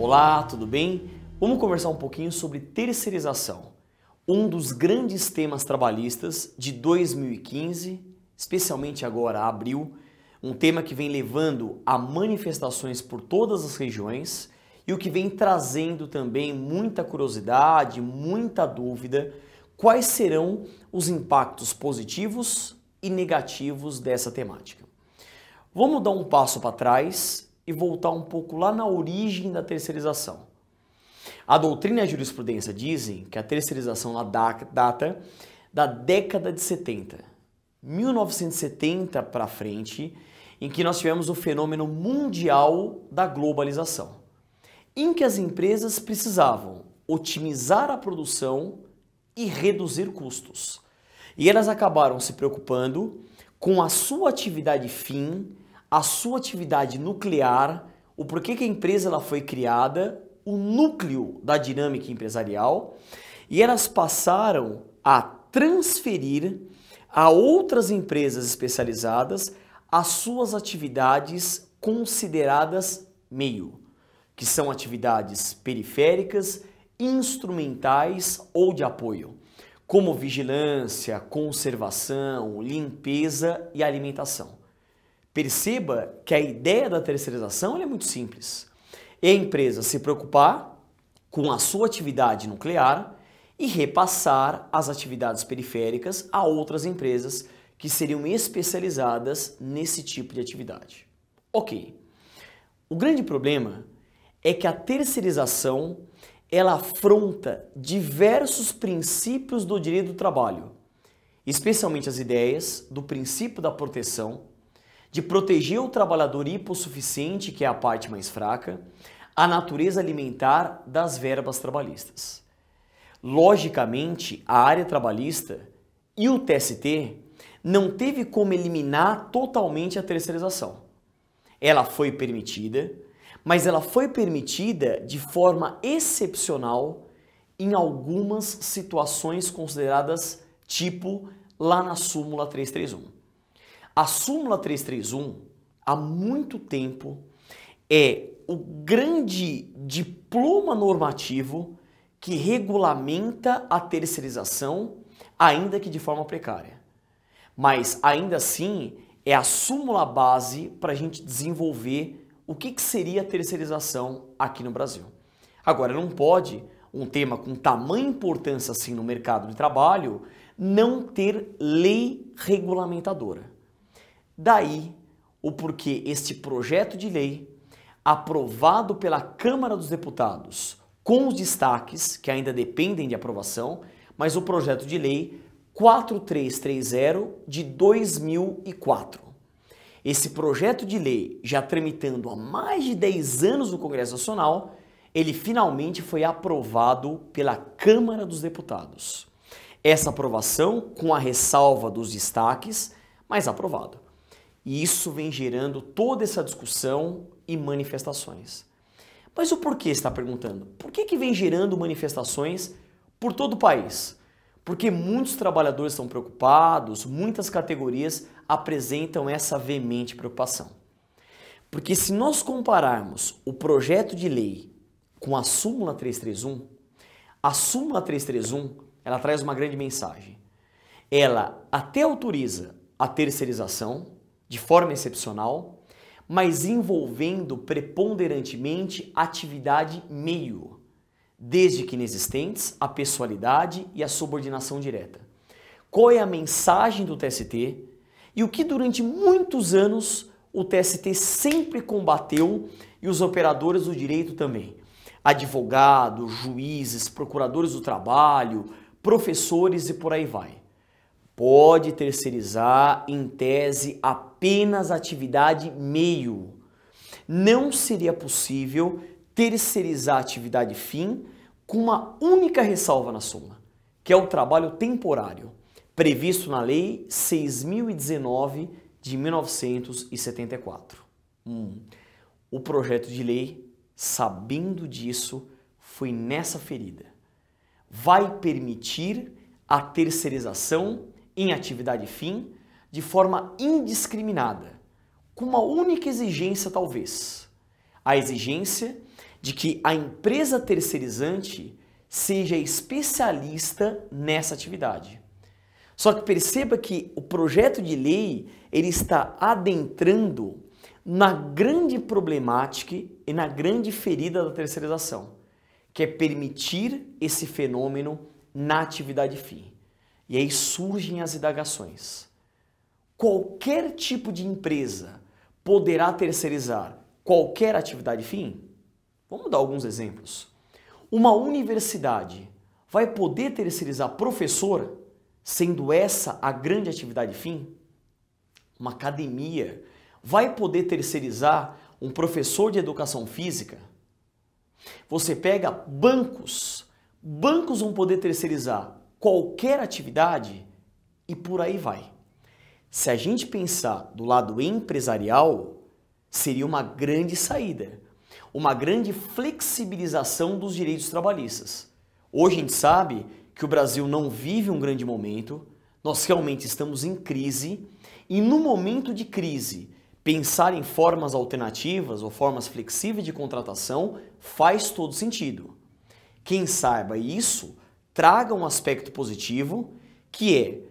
Olá, tudo bem? Vamos conversar um pouquinho sobre terceirização, um dos grandes temas trabalhistas de 2015, especialmente agora, abril, um tema que vem levando a manifestações por todas as regiões e o que vem trazendo também muita curiosidade, muita dúvida, quais serão os impactos positivos e negativos dessa temática. Vamos dar um passo para trás e voltar um pouco lá na origem da terceirização. A doutrina e a jurisprudência dizem que a terceirização data da década de 70, 1970 para frente, em que nós tivemos o fenômeno mundial da globalização, em que as empresas precisavam otimizar a produção e reduzir custos. E elas acabaram se preocupando com a sua atividade fim, a sua atividade nuclear, o porquê que a empresa ela foi criada, o núcleo da dinâmica empresarial, e elas passaram a transferir a outras empresas especializadas as suas atividades consideradas meio, que são atividades periféricas, instrumentais ou de apoio, como vigilância, conservação, limpeza e alimentação. Perceba que a ideia da terceirização é muito simples. É a empresa se preocupar com a sua atividade nuclear e repassar as atividades periféricas a outras empresas que seriam especializadas nesse tipo de atividade. Ok. O grande problema é que a terceirização ela afronta diversos princípios do direito do trabalho, especialmente as ideias do princípio da proteção, de proteger o trabalhador hipossuficiente, que é a parte mais fraca, a natureza alimentar das verbas trabalhistas. Logicamente, a área trabalhista e o TST não teve como eliminar totalmente a terceirização. Ela foi permitida, mas ela foi permitida de forma excepcional em algumas situações consideradas tipo lá na súmula 331. A súmula 331, há muito tempo, é o grande diploma normativo que regulamenta a terceirização, ainda que de forma precária. Mas, ainda assim, é a súmula base para a gente desenvolver o que seria a terceirização aqui no Brasil. Agora, não pode um tema com tamanha importância assim no mercado de trabalho não ter lei regulamentadora. Daí o porquê este projeto de lei, aprovado pela Câmara dos Deputados, com os destaques que ainda dependem de aprovação, mas o projeto de lei 4330 de 2004. Esse projeto de lei, já tramitando há mais de 10 anos no Congresso Nacional, ele finalmente foi aprovado pela Câmara dos Deputados. Essa aprovação com a ressalva dos destaques, mas aprovado. E isso vem gerando toda essa discussão e manifestações. Mas o porquê, você está perguntando? Por que vem gerando manifestações por todo o país? Porque muitos trabalhadores estão preocupados, muitas categorias apresentam essa veemente preocupação. Porque se nós compararmos o projeto de lei com a súmula 331, a súmula 331 ela traz uma grande mensagem. Ela até autoriza a terceirização de forma excepcional, mas envolvendo preponderantemente atividade meio, desde que inexistentes, a pessoalidade e a subordinação direta. Qual é a mensagem do TST e o que durante muitos anos o TST sempre combateu e os operadores do direito também? Advogados, juízes, procuradores do trabalho, professores e por aí vai. Pode terceirizar, em tese, apenas atividade meio. Não seria possível terceirizar a atividade fim com uma única ressalva na súmula, que é o trabalho temporário, previsto na Lei 6.019 de 1974. O projeto de lei, sabendo disso, foi nessa ferida. Vai permitir a terceirização em atividade fim de forma indiscriminada, com uma única exigência talvez, a exigência de que a empresa terceirizante seja especialista nessa atividade. Só que perceba que o projeto de lei ele está adentrando na grande problemática e na grande ferida da terceirização, que é permitir esse fenômeno na atividade fim. E aí surgem as indagações. Qualquer tipo de empresa poderá terceirizar qualquer atividade fim? Vamos dar alguns exemplos. Uma universidade vai poder terceirizar professor, sendo essa a grande atividade fim? Uma academia vai poder terceirizar um professor de educação física? Você pega bancos vão poder terceirizar qualquer atividade e por aí vai. Se a gente pensar do lado empresarial, seria uma grande saída, uma grande flexibilização dos direitos trabalhistas. Hoje a gente sabe que o Brasil não vive um grande momento, nós realmente estamos em crise e no momento de crise, pensar em formas alternativas ou formas flexíveis de contratação faz todo sentido. Quem saiba isso, traga um aspecto positivo, que é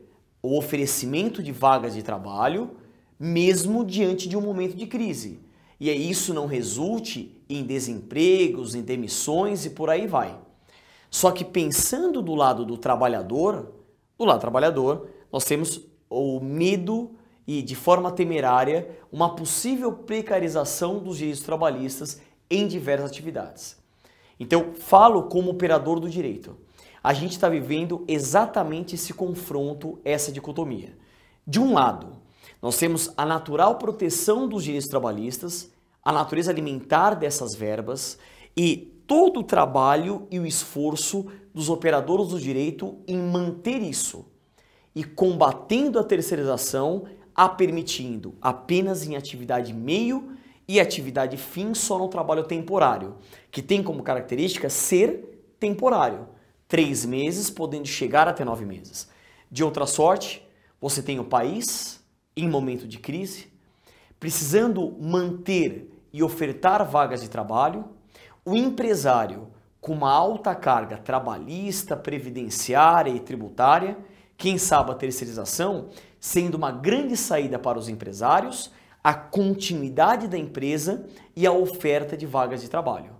o oferecimento de vagas de trabalho, mesmo diante de um momento de crise. E aí isso não resulte em desempregos, em demissões e por aí vai. Só que pensando do lado trabalhador, nós temos o medo e, de forma temerária, uma possível precarização dos direitos trabalhistas em diversas atividades. Então, falo como operador do direito. A gente está vivendo exatamente esse confronto, essa dicotomia. De um lado, nós temos a natural proteção dos direitos trabalhistas, a natureza alimentar dessas verbas e todo o trabalho e o esforço dos operadores do direito em manter isso e combatendo a terceirização, a permitindo apenas em atividade meio e atividade fim só no trabalho temporário, que tem como característica ser temporário, 3 meses podendo chegar até 9 meses. De outra sorte, você tem o país em momento de crise, precisando manter e ofertar vagas de trabalho, o empresário com uma alta carga trabalhista, previdenciária e tributária, quem sabe a terceirização sendo uma grande saída para os empresários, a continuidade da empresa e a oferta de vagas de trabalho.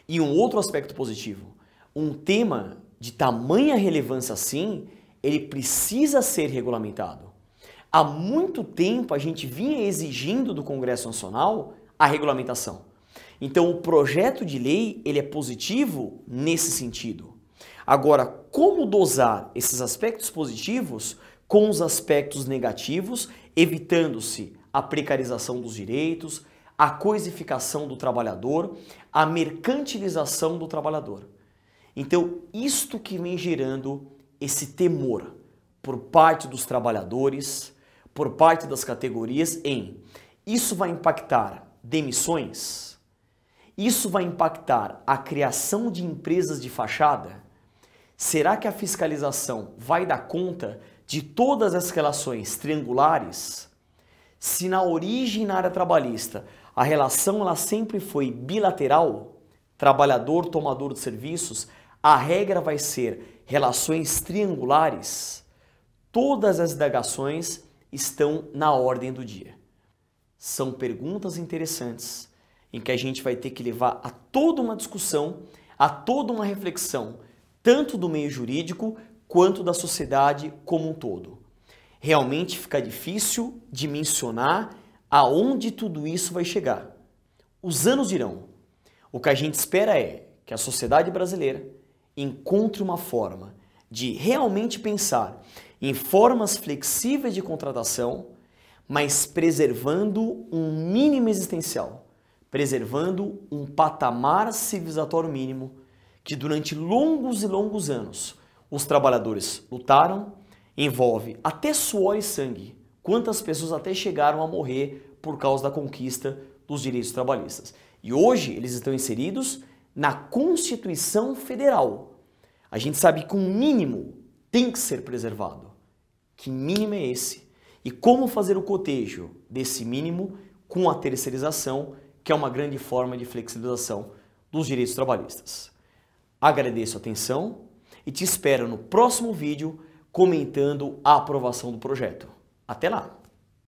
E um outro aspecto positivo, um tema de tamanha relevância assim, ele precisa ser regulamentado. Há muito tempo a gente vinha exigindo do Congresso Nacional a regulamentação. Então o projeto de lei ele é positivo nesse sentido. Agora, como dosar esses aspectos positivos com os aspectos negativos, evitando-se a precarização dos direitos, a coisificação do trabalhador, a mercantilização do trabalhador. Então, isto que vem gerando esse temor por parte dos trabalhadores, por parte das categorias isso vai impactar demissões? Isso vai impactar a criação de empresas de fachada? Será que a fiscalização vai dar conta de todas as relações triangulares? Se na origem na área trabalhista a relação ela sempre foi bilateral, trabalhador-tomador de serviços, a regra vai ser relações triangulares. Todas as indagações estão na ordem do dia. São perguntas interessantes em que a gente vai ter que levar a toda uma discussão, a toda uma reflexão, tanto do meio jurídico quanto da sociedade como um todo. Realmente fica difícil de mencionar aonde tudo isso vai chegar. Os anos dirão. O que a gente espera é que a sociedade brasileira encontre uma forma de realmente pensar em formas flexíveis de contratação, mas preservando um mínimo existencial, preservando um patamar civilizatório mínimo que durante longos e longos anos os trabalhadores lutaram, envolve até suor e sangue, quantas pessoas até chegaram a morrer por causa da conquista dos direitos trabalhistas. E hoje eles estão inseridos na Constituição Federal. A gente sabe que um mínimo tem que ser preservado. Que mínimo é esse? E como fazer o cotejo desse mínimo com a terceirização, que é uma grande forma de flexibilização dos direitos trabalhistas. Agradeço a atenção e te espero no próximo vídeo comentando a aprovação do projeto. Até lá!